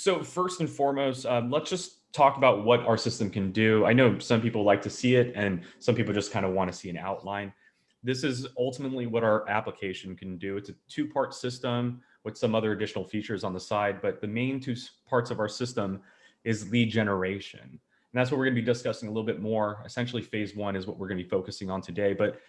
So first and foremost, let's just talk about what our system can do. I know some people like to see it and some people just kind of want to see an outline. This is ultimately what our application can do. It's a two-part system with some other additional features on the side, but the main two parts of our system is lead generation. And that's what we're going to be discussing a little bit more. Essentially, phase one is what we're going to be focusing on today. But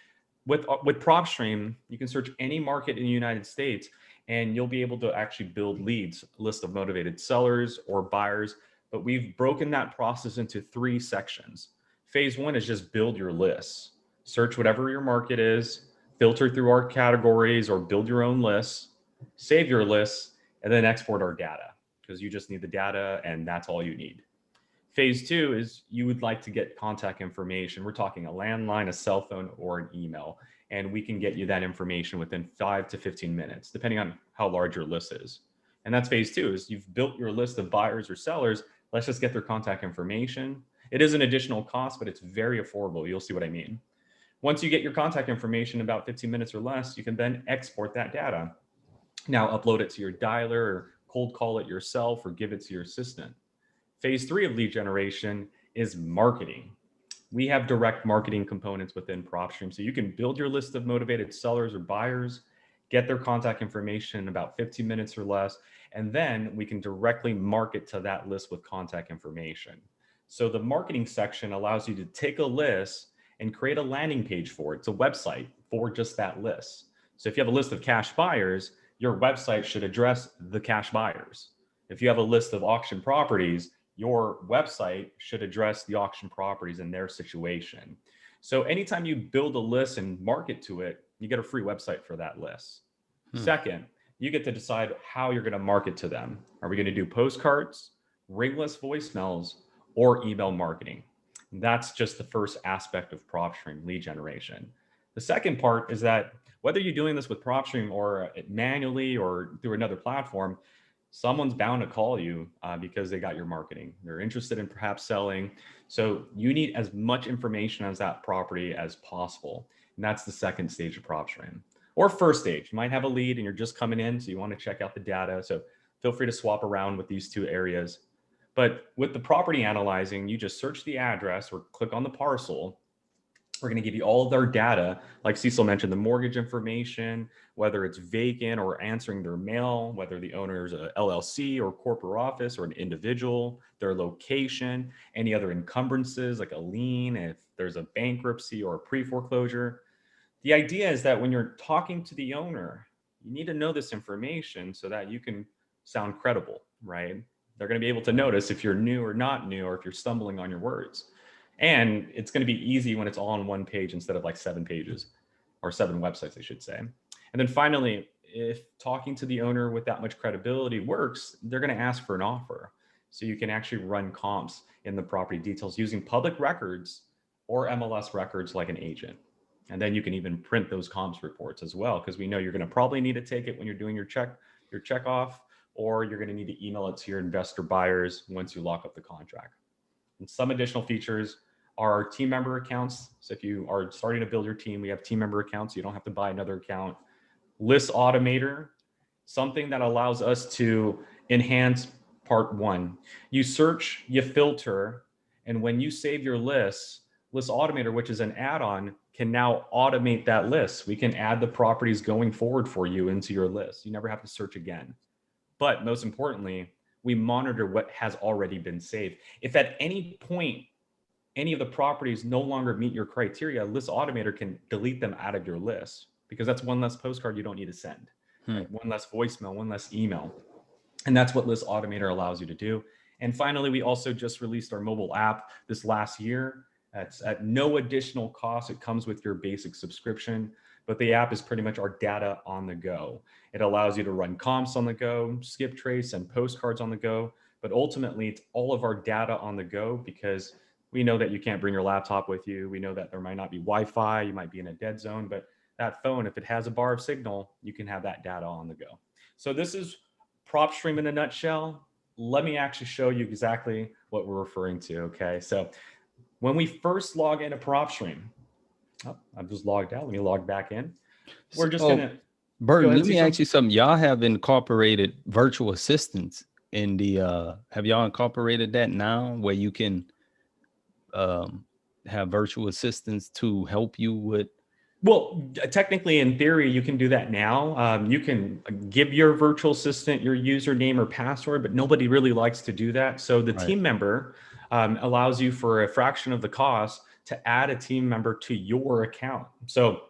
with PropStream, you can search any market in the United States and you'll be able to actually build leads, a list of motivated sellers or buyers. But we've broken that process into three sections. Phase one is just build your lists. Search whatever your market is, filter through our categories or build your own lists, save your lists, and then export our data because you just need the data and that's all you need. Phase two is you would like to get contact information. We're talking a landline, a cell phone, or an email. And we can get you that information within 5 to 15 minutes, depending on how large your list is. And that's phase two is you've built your list of buyers or sellers. Let's just get their contact information. It is an additional cost, but it's very affordable. You'll see what I mean. Once you get your contact information about 15 minutes or less, you can then export that data. Now upload it to your dialer or cold call it yourself or give it to your assistant. Phase three of lead generation is marketing. We have direct marketing components within PropStream. So you can build your list of motivated sellers or buyers, get their contact information in about 15 minutes or less, and then we can directly market to that list with contact information. So the marketing section allows you to take a list and create a landing page for it. It's a website for just that list. So if you have a list of cash buyers, your website should address the cash buyers. If you have a list of auction properties, your website should address the auction properties in their situation. So anytime you build a list and market to it, you get a free website for that list. Second, you get to decide how you're going to market to them. Are we going to do postcards, ringless voicemails, or email marketing? That's just the first aspect of PropStream, lead generation. The second part is that whether you're doing this with PropStream or manually or through another platform, someone's bound to call you because they got your marketing. They're interested in perhaps selling. So you need as much information as that property as possible. And that's the second stage of PropStream. Or first stage, you might have a lead and you're just coming in, so you want to check out the data. So feel free to swap around with these two areas. But with the property analyzing, you just search the address or click on the parcel. We're going to give you all of their data, like Cecil mentioned, the mortgage information, whether it's vacant or answering their mail, whether the owner is a LLC or corporate office or an individual, their location, any other encumbrances like a lien, if there's a bankruptcy or a pre-foreclosure. The idea is that when you're talking to the owner, you need to know this information so that you can sound credible, right? They're going to be able to notice if you're new or not new, or if you're stumbling on your words. And it's going to be easy when it's all on one page instead of like 7 pages or 7 websites, I should say. And then finally, if talking to the owner with that much credibility works, they're going to ask for an offer. So you can actually run comps in the property details using public records or MLS records like an agent. And then you can even print those comps reports as well, because we know you're going to probably need to take it when you're doing your check off, or you're going to need to email it to your investor buyers once you lock up the contract. And some additional features are our team member accounts. So if you are starting to build your team, we have team member accounts. You don't have to buy another account. List Automator, something that allows us to enhance part one. You search, you filter, and when you save your list, List Automator, which is an add-on, can now automate that list. We can add the properties going forward for you into your list. You never have to search again. But most importantly, we monitor what has already been saved. If at any point, any of the properties no longer meet your criteria, List Automator can delete them out of your list, because that's one less postcard you don't need to send, right? One less voicemail, one less email. And that's what List Automator allows you to do. And finally, we also just released our mobile app this last year. It's at no additional cost. It comes with your basic subscription, but the app is pretty much our data on the go. It allows you to run comps on the go, skip trace, and postcards on the go. But ultimately, it's all of our data on the go, because we know that you can't bring your laptop with you. We know that there might not be Wi-Fi. You might be in a dead zone, but that phone, if it has a bar of signal, you can have that data on the go. So this is PropStream in a nutshell. Let me actually show you exactly what we're referring to, okay? So when we first log into PropStream, I've just logged out. Let me log back in. We're just going to... Burton, let me ask you something. Y'all have incorporated virtual assistants in the have y'all incorporated that now where you can um have virtual assistants to help you with? Well, technically, in theory, you can do that now. You can give your virtual assistant your username or password, but nobody really likes to do that. So the Right. team member allows you for a fraction of the cost to add a team member to your account. So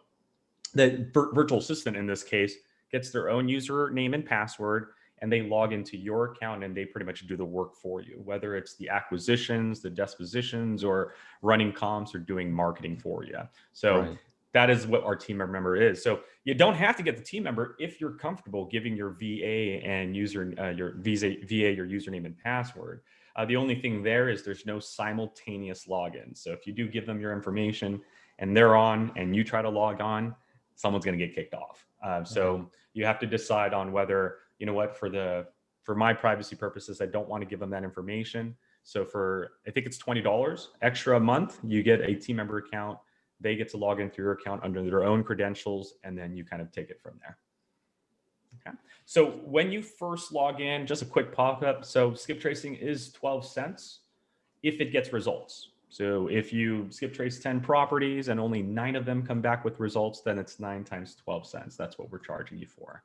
the virtual assistant in this case gets their own username and password, and they log into your account and they pretty much do the work for you, whether it's the acquisitions, the dispositions, or running comps or doing marketing for you. So Right. that is what our team member is. So you don't have to get the team member if you're comfortable giving your VA and your VA your username and password. The only thing there is there's no simultaneous login. So if you do give them your information and they're on and you try to log on, someone's going to get kicked off. Right. So you have to decide on whether, you know what, for my privacy purposes, I don't want to give them that information. So for, I think it's $20 extra a month, you get a team member account. They get to log in through your account under their own credentials, and then you kind of take it from there. Okay. So when you first log in, just a quick pop up. So skip tracing is 12 cents if it gets results. So if you skip trace 10 properties and only 9 of them come back with results, then it's 9 times 12 cents. That's what we're charging you for.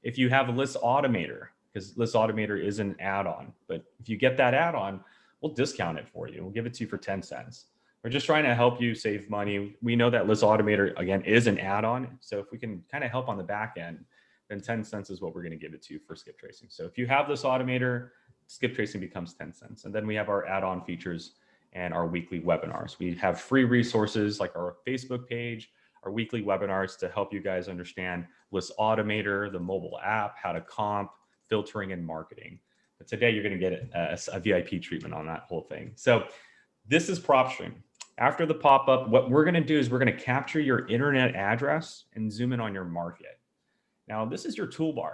If you have a list automator, because list automator is an add-on, but if you get that add-on, we'll discount it for you. We'll give it to you for 10 cents. We're just trying to help you save money. We know that list automator, again, is an add-on. So if we can kind of help on the back end, then 10 cents is what we're going to give it to you for skip tracing. So if you have this automator, skip tracing becomes 10 cents. And then we have our add-on features and our weekly webinars. We have free resources like our Facebook page, our weekly webinars to help you guys understand List Automator, the mobile app, how to comp, filtering, and marketing. But today you're going to get a VIP treatment on that whole thing. So this is PropStream. After the pop-up, what we're going to do is we're going to capture your internet address and zoom in on your market. Now, this is your toolbar.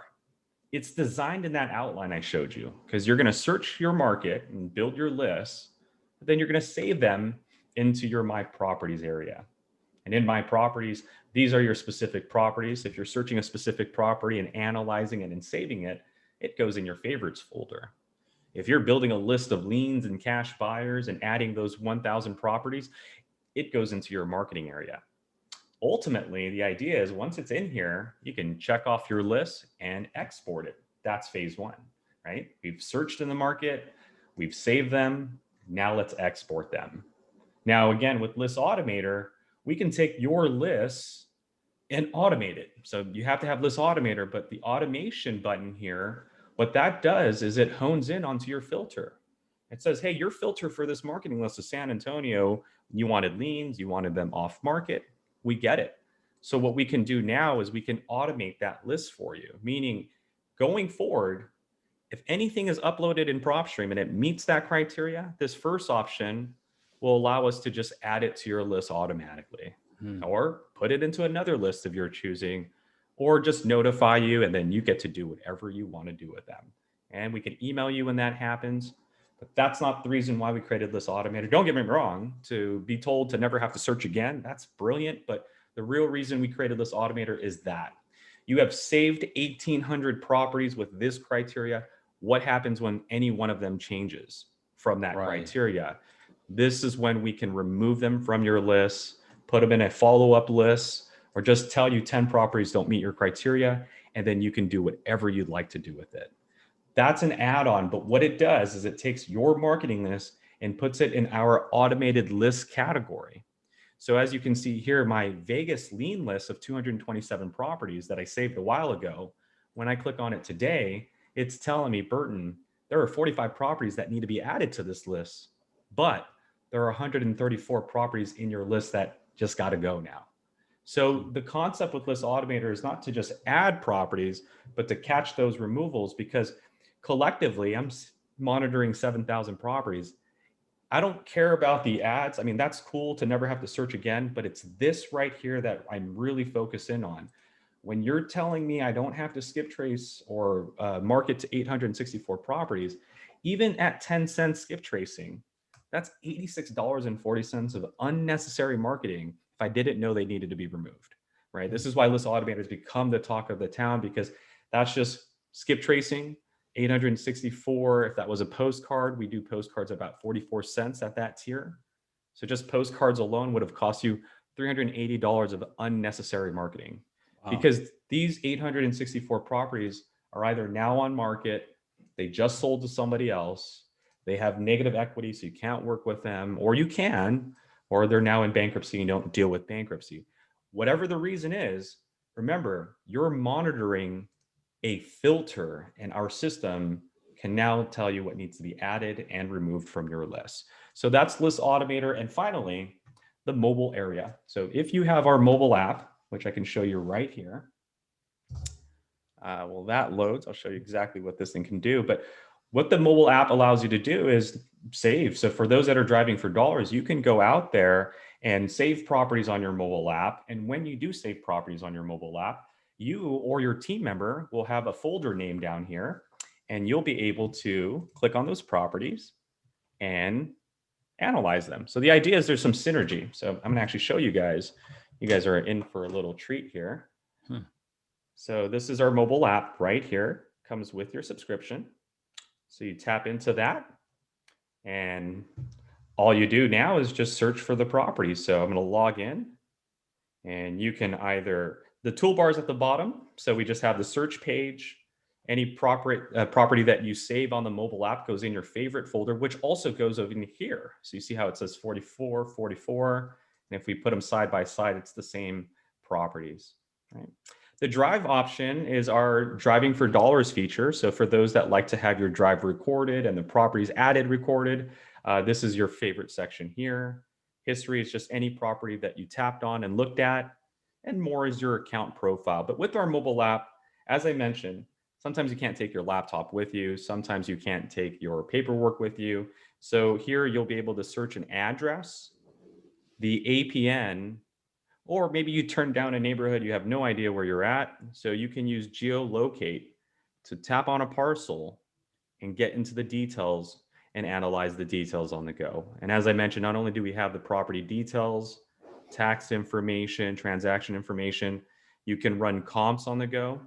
It's designed in that outline I showed you because you're going to search your market and build your lists, but then you're going to save them into your My Properties area. And in My Properties, these are your specific properties. If you're searching a specific property and analyzing it and saving it, it goes in your favorites folder. If you're building a list of liens and cash buyers and adding those 1,000 properties, it goes into your marketing area. Ultimately, the idea is once it's in here, you can check off your list and export it. That's phase one, right? We've searched in the market, we've saved them. Now let's export them. Now, again, with List Automator, we can take your lists and automate it. So you have to have List Automator, but the automation button here, what that does is it hones in onto your filter. It says, hey, your filter for this marketing list is San Antonio. You wanted liens, you wanted them off market. We get it. So what we can do now is we can automate that list for you, meaning going forward, if anything is uploaded in PropStream and it meets that criteria, this first option will allow us to just add it to your list automatically Hmm. or put it into another list of your choosing or just notify you and then you get to do whatever you want to do with them. And we can email you when that happens. But that's not the reason why we created List Automator. Don't get me wrong, to be told to never have to search again, that's brilliant. But the real reason we created List Automator is that you have saved 1,800 properties with this criteria. What happens when any one of them changes from that Right. criteria? This is when we can remove them from your list, put them in a follow-up list, or just tell you 10 properties don't meet your criteria, and then you can do whatever you'd like to do with it. That's an add-on, but what it does is it takes your marketing list and puts it in our automated list category. So as you can see here, my Vegas lien list of 227 properties that I saved a while ago, when I click on it today, it's telling me, Burton, there are 45 properties that need to be added to this list, but there are 134 properties in your list that just got to go now. So the concept with List Automator is not to just add properties, but to catch those removals because collectively I'm monitoring 7,000 properties. I don't care about the ads. I mean, that's cool to never have to search again, but it's this right here that I'm really focused in on. When you're telling me I don't have to skip trace or market to 864 properties, even at 10 cents skip tracing, that's $86.40 of unnecessary marketing if I didn't know they needed to be removed, right? This is why List Automator has become the talk of the town because that's just skip tracing 864, if that was a postcard, we do postcards about 44 cents at that tier. So just postcards alone would have cost you $380 of unnecessary marketing. Wow. Because these 864 properties are either now on market, they just sold to somebody else, they have negative equity, so you can't work with them, or you can, or they're now in bankruptcy and don't deal with bankruptcy. Whatever the reason is, remember, you're monitoring a filter, and our system can now tell you what needs to be added and removed from your list. So that's List Automator. And finally, the mobile area. So if you have our mobile app, which I can show you right here, well, that loads. I'll show you exactly what this thing can do. But what the mobile app allows you to do is save. So for those that are driving for dollars, you can go out there and save properties on your mobile app. And when you do save properties on your mobile app, you or your team member will have a folder name down here, and you'll be able to click on those properties and analyze them. So the idea is there's some synergy. So I'm gonna actually show you guys. You guys are in for a little treat here. So this is our mobile app right here. Comes with your subscription. So you tap into that, and all you do now is just search for the property. So I'm gonna log in, and you can either, the toolbars at the bottom. So we just have the search page. Any property that you save on the mobile app goes in your favorite folder, which also goes over in here. So you see how it says 44, 44. And if we put them side by side, it's the same properties, right? The drive option is our driving for dollars feature. So for those that like to have your drive recorded and the properties added recorded, this is your favorite section here. History is just any property that you tapped on and looked at, and more is your account profile. But with our mobile app, as I mentioned, sometimes you can't take your laptop with you. Sometimes you can't take your paperwork with you. So here you'll be able to search an address, the APN, or maybe you turn down a neighborhood, you have no idea where you're at. So you can use geolocate to tap on a parcel and get into the details and analyze the details on the go. And as I mentioned, not only do we have the property details, tax information, transaction information, you can run comps on the go.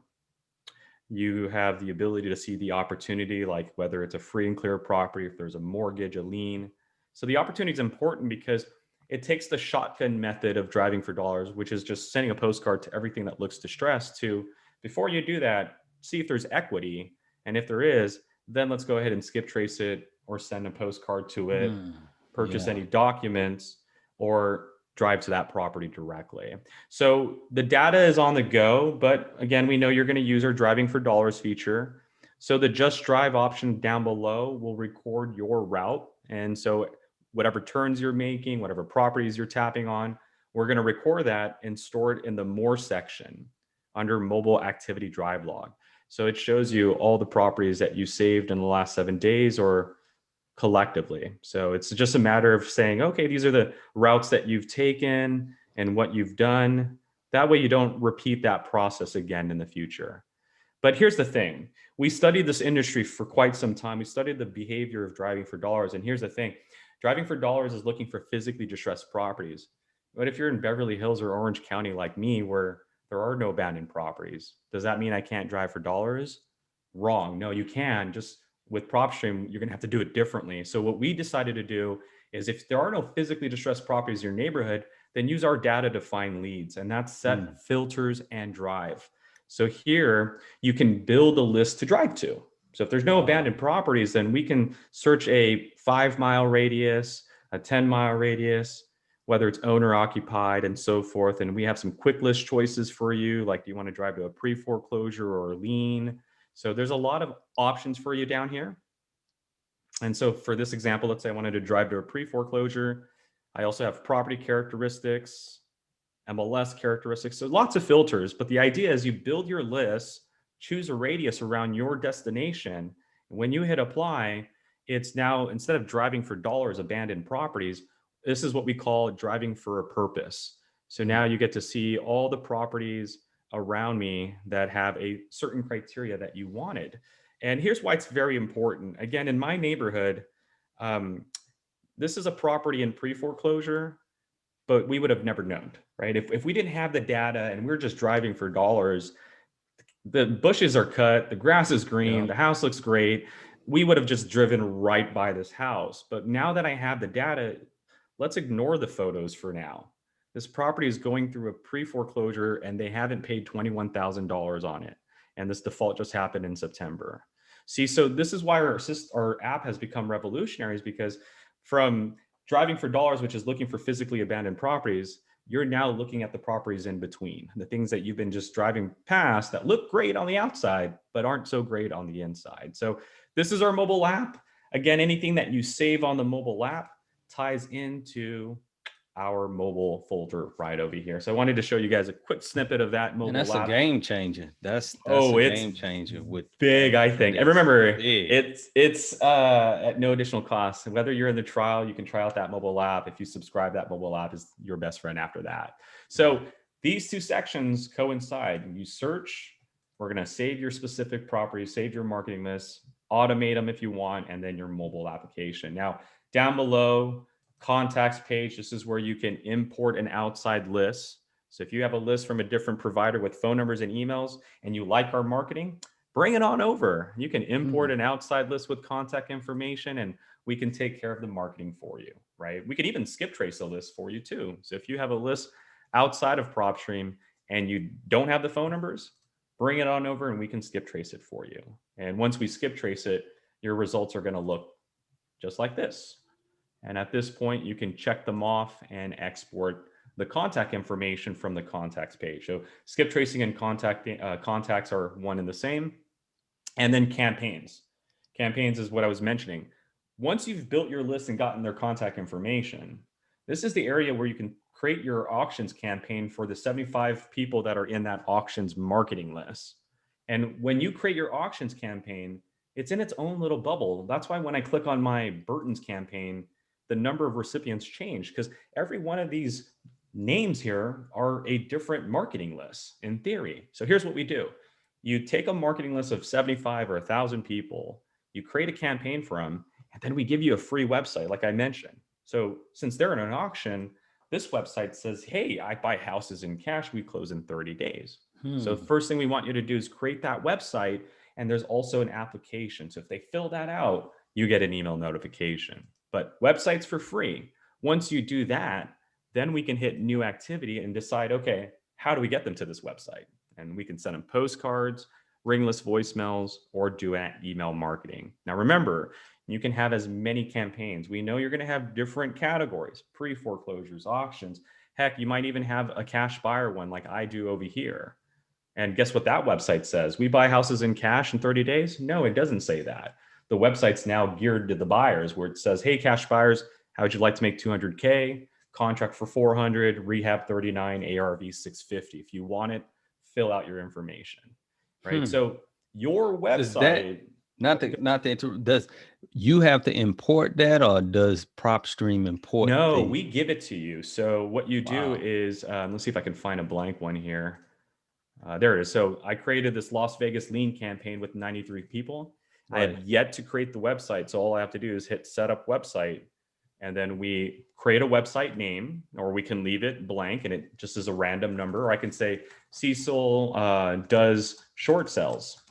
You have the ability to see the opportunity, like whether it's a free and clear property, if there's a mortgage, a lien. So the opportunity is important because it takes the shotgun method of driving for dollars, which is just sending a postcard to everything that looks distressed, to, before you do that, see if there's equity. And if there is, then let's go ahead and skip trace it or send a postcard to it, purchase any documents, or drive to that property directly. So the data is on the go, but again, we know you're going to use our driving for dollars feature. So the just drive option down below will record your route. And so whatever turns you're making, whatever properties you're tapping on, we're going to record that and store it in the more section under mobile activity drive log. So it shows you all the properties that you saved in the last 7 days or collectively. So it's just a matter of saying, okay, these are the routes that you've taken and what you've done. That way you don't repeat that process again in the future. But here's the thing. We studied this industry for quite some time. We studied the behavior of driving for dollars. And here's the thing. Driving for dollars is looking for physically distressed properties. But if you're in Beverly Hills or Orange County like me, where there are no abandoned properties, does that mean I can't drive for dollars? Wrong. No, you can. Just with Propstream, you're going to have to do it differently. So what we decided to do is, if there are no physically distressed properties in your neighborhood, then use our data to find leads, and that's set filters and drive. So here you can build a list to drive to. So if there's no abandoned properties, then we can search a 5-mile radius, a 10-mile radius, whether it's owner occupied and so forth. And we have some quick list choices for you. Like, do you want to drive to a pre-foreclosure or a lien? So there's a lot of options for you down here. And so for this example, let's say I wanted to drive to a pre-foreclosure. I also have property characteristics, MLS characteristics. So lots of filters, but the idea is you build your list, choose a radius around your destination. And when you hit apply, it's now, instead of driving for dollars abandoned properties, this is what we call driving for a purpose. So now you get to see all the properties around me that have a certain criteria that you wanted. And here's why it's very important. Again, in my neighborhood, this is a property in pre-foreclosure, but we would have never known, right? If we didn't have the data and we're just driving for dollars, the bushes are cut, the grass is green, Yeah. the house looks great. We would have just driven right by this house. But now that I have the data, let's ignore the photos for now. This property is going through a pre-foreclosure and they haven't paid $21,000 on it. And this default just happened in September. See, so this is why our app has become revolutionary, is because from driving for dollars, which is looking for physically abandoned properties, you're now looking at the properties in between, the things that you've been just driving past that look great on the outside, but aren't so great on the inside. So this is our mobile app. Again, anything that you save on the mobile app ties into our mobile folder right over here. So I wanted to show you guys a quick snippet of that And mobile that's a app. game changer. That's Oh, a it's game changer with big, I and think. And it's remember, big. it's at no additional cost. Whether you're in the trial, you can try out that mobile app. If you subscribe, that mobile app is your best friend after that. So these two sections coincide. You search, we're going to save your specific properties, save your marketing lists, automate them if you want, and then your mobile application. Now, down below, contacts page, this is where you can import an outside list. So if you have a list from a different provider with phone numbers and emails and you like our marketing, bring it on over. You can import an outside list with contact information and we can take care of the marketing for you, right? We can even skip trace a list for you too. So if you have a list outside of PropStream and you don't have the phone numbers, bring it on over and we can skip trace it for you. And once we skip trace it, your results are going to look just like this. And at this point, you can check them off and export the contact information from the contacts page. So skip tracing and contacts are one and the same. And then campaigns. Campaigns is what I was mentioning. Once you've built your list and gotten their contact information, this is the area where you can create your auctions campaign for the 75 people that are in that auctions marketing list. And when you create your auctions campaign, it's in its own little bubble. That's why when I click on my Burton's campaign, the number of recipients change because every one of these names here are a different marketing list in theory. So here's what we do. You take a marketing list of 75 or 1,000 people, you create a campaign for them, and then we give you a free website, like I mentioned. So since they're in an auction, this website says, hey, I buy houses in cash, we close in 30 days. So first thing we want you to do is create that website, and there's also an application. So if they fill that out, you get an email notification. But websites for free. Once you do that, then we can hit new activity and decide, okay, how do we get them to this website? And we can send them postcards, ringless voicemails, or do email marketing. Now, remember, you can have as many campaigns. We know you're going to have different categories, pre-foreclosures, auctions. Heck, you might even have a cash buyer one like I do over here. And guess what that website says? We buy houses in cash in 30 days? No, it doesn't say that. The website's now geared to the buyers where it says, hey, cash buyers, how would you like to make 200K? Contract for 400, rehab 39, ARV 650. If you want it, fill out your information, right? So your website. Not to does you have to import that or does PropStream import? No, we give it to you. So what you do is, let's see if I can find a blank one here. There it is. So I created this Las Vegas lean campaign with 93 people. Right. I have yet to create the website. So all I have to do is hit set up website. And then we create a website name, or we can leave it blank and it just is a random number. Or I can say Cecil does short sales.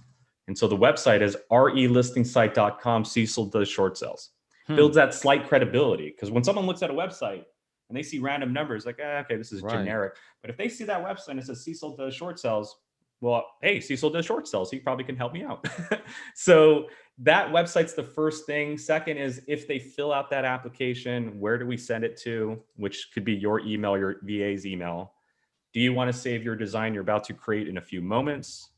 And so the website is relistingsite.com. Cecil does short sales. Builds that slight credibility. Because when someone looks at a website and they see random numbers, like, okay, this is generic. But if they see that website and it says Cecil does short sales, well, hey, Cecil does short sales. He probably can help me out. So that website's the first thing. Second is if they fill out that application, where do we send it to? Which could be your email, your VA's email. Do you want to save your design you're about to create in a few moments?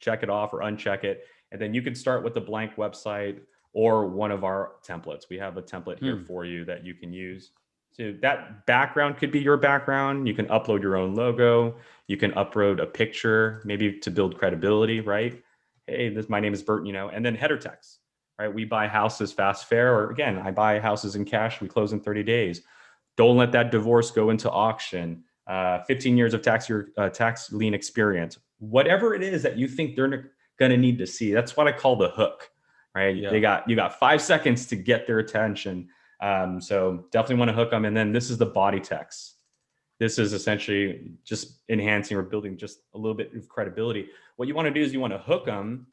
Check it off or uncheck it. And then you can start with the blank website or one of our templates. We have a template here for you that you can use. So that background could be your background. You can upload your own logo. You can upload a picture, maybe to build credibility, right? Hey, my name is Burton, and then header text, right? We buy houses fast, fair, or again, I buy houses in cash. We close in 30 days. Don't let that divorce go into auction. 15 years of tax lien experience. Whatever it is that you think they're going to need to see, that's what I call the hook, right? Yeah. You got 5 seconds to get their attention. So definitely want to hook them. And then this is the body text. This is essentially just enhancing or building just a little bit of credibility. What you want to do is you want to hook them,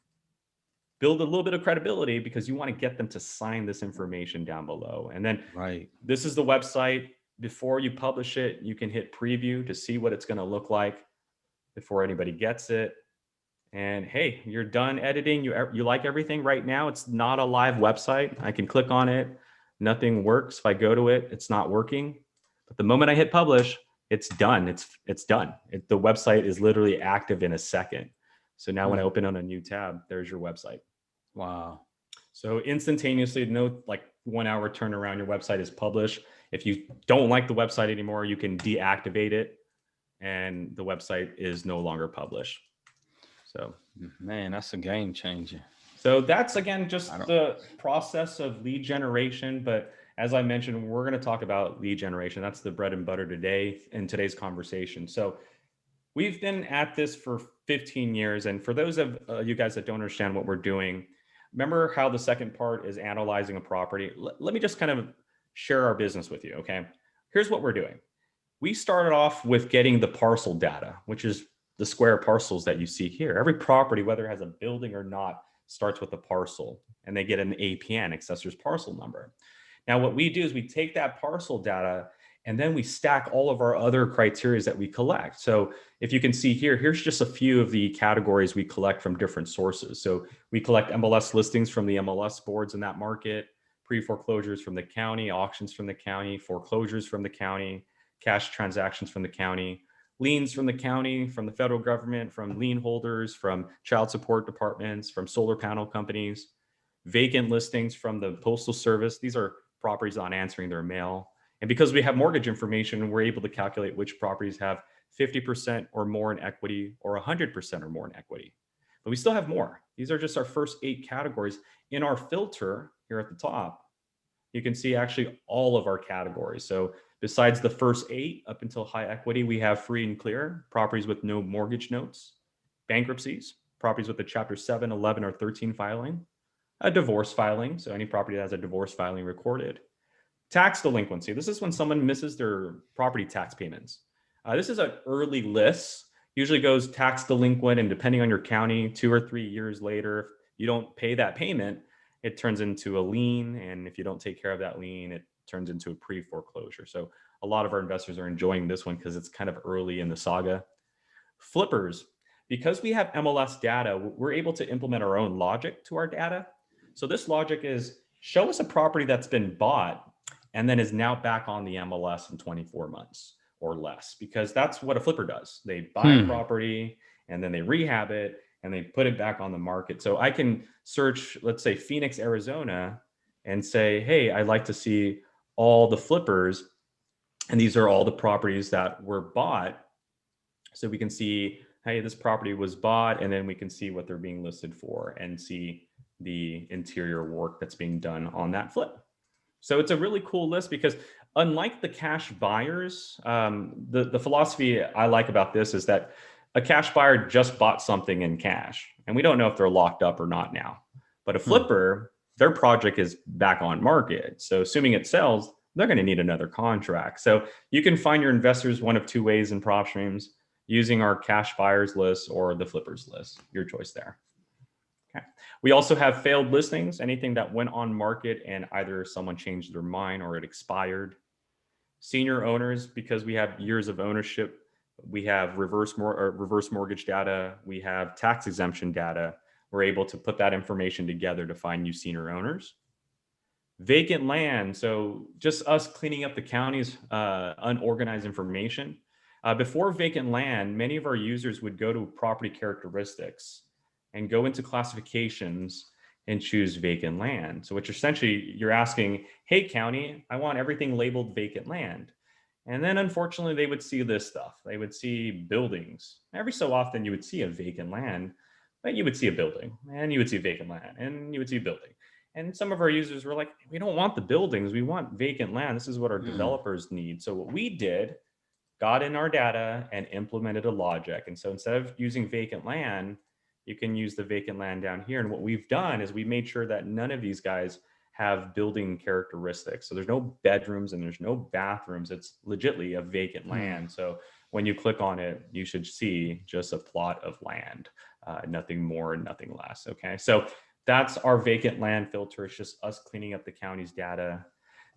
build a little bit of credibility because you want to get them to sign this information down below. And then Right. this is the website. Before you publish it, you can hit preview to see what it's going to look like before anybody gets it. And hey, you're done editing. You like everything right now. It's not a live website. I can click on it. Nothing works. If I go to it, it's not working. But the moment I hit publish, it's done. It's done. The website is literally active in a second. So now when I open on a new tab, there's your website. Wow. So instantaneously, no like 1 hour turnaround, your website is published. If you don't like the website anymore, you can deactivate it and the website is no longer published. So, man, that's a game changer. So that's, again, just the process of lead generation. But as I mentioned, we're going to talk about lead generation. That's the bread and butter today in today's conversation. So we've been at this for 15 years. And for those of you guys that don't understand what we're doing, remember how the second part is analyzing a property. Let me just kind of share our business with you. Okay. Here's what we're doing. We started off with getting the parcel data, which is the square parcels that you see here. Every property, whether it has a building or not, starts with a parcel, and they get an APN, accessories parcel number. Now, what we do is we take that parcel data and then we stack all of our other criteria that we collect. So if you can see here, here's just a few of the categories we collect from different sources. So we collect MLS listings from the MLS boards in that market, pre-foreclosures from the county, auctions from the county, foreclosures from the county, cash transactions from the county, liens from the county, from the federal government, from lien holders, from child support departments, from solar panel companies, vacant listings from the Postal Service. These are properties not answering their mail. And because we have mortgage information, we're able to calculate which properties have 50% or more in equity or 100% or more in equity. But we still have more. These are just our first 8 categories. In our filter here at the top, you can see actually all of our categories. So besides the first 8 up until high equity, we have free and clear, properties with no mortgage notes, bankruptcies, properties with a Chapter 7, 11, or 13 filing, a divorce filing, so any property that has a divorce filing recorded, tax delinquency. This is when someone misses their property tax payments. This is an early list, usually goes tax delinquent, and depending on your county, 2 or 3 years later, if you don't pay that payment, it turns into a lien. And if you don't take care of that lien, it turns into a pre-foreclosure. So a lot of our investors are enjoying this one because it's kind of early in the saga. Flippers. Because we have MLS data, we're able to implement our own logic to our data. So this logic is, show us a property that's been bought and then is now back on the MLS in 24 months or less, because that's what a flipper does. They buy a property and then they rehab it and they put it back on the market. So I can search, let's say, Phoenix, Arizona, and say, hey, I'd like to see all the flippers. And these are all the properties that were bought. So we can see, hey, this property was bought, and then we can see what they're being listed for and see the interior work that's being done on that flip. So it's a really cool list because unlike the cash buyers, the philosophy I like about this is that a cash buyer just bought something in cash, and we don't know if they're locked up or not now. But a flipper, their project is back on market. So assuming it sells, they're going to need another contract. So you can find your investors one of 2 ways in PropStreams, using our cash buyers list or the flippers list. Your choice there. Okay. We also have failed listings, anything that went on market and either someone changed their mind or it expired. Senior owners, because we have years of ownership, we have reverse mortgage data, we have tax exemption data. We're able to put that information together to find new senior owners. Vacant land, so just us cleaning up the county's unorganized information. Before vacant land, many of our users would go to property characteristics and go into classifications and choose vacant land. So which essentially you're asking, hey, county, I want everything labeled vacant land. And then unfortunately, they would see this stuff. They would see buildings. Every so often you would see a vacant land, but you would see a building and you would see vacant land and you would see a building. And some of our users were like, we don't want the buildings. We want vacant land. This is what our developers need. So what we did, got in our data and implemented a logic. And so instead of using vacant land, you can use the vacant land down here. And what we've done is we made sure that none of these guys have building characteristics. So there's no bedrooms and there's no bathrooms. It's legitimately a vacant land. So when you click on it, you should see just a plot of land, nothing more, nothing less. Okay, so that's our vacant land filter. It's just us cleaning up the county's data.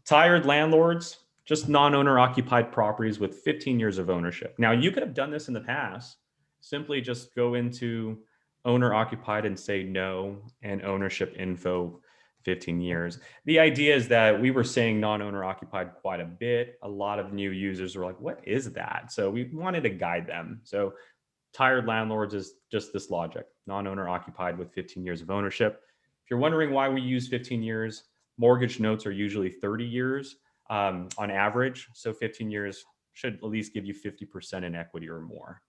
Tired landlords, just non-owner occupied properties with 15 years of ownership. Now, you could have done this in the past. Simply just go into owner occupied and say no, and ownership info 15 years. The idea is that we were saying non-owner occupied quite a bit. A lot of new users were like, what is that? So we wanted to guide them. So tired landlords is just this logic, non-owner occupied with 15 years of ownership. If you're wondering why we use 15 years, mortgage notes are usually 30 years on average. So 15 years should at least give you 50% in equity or more.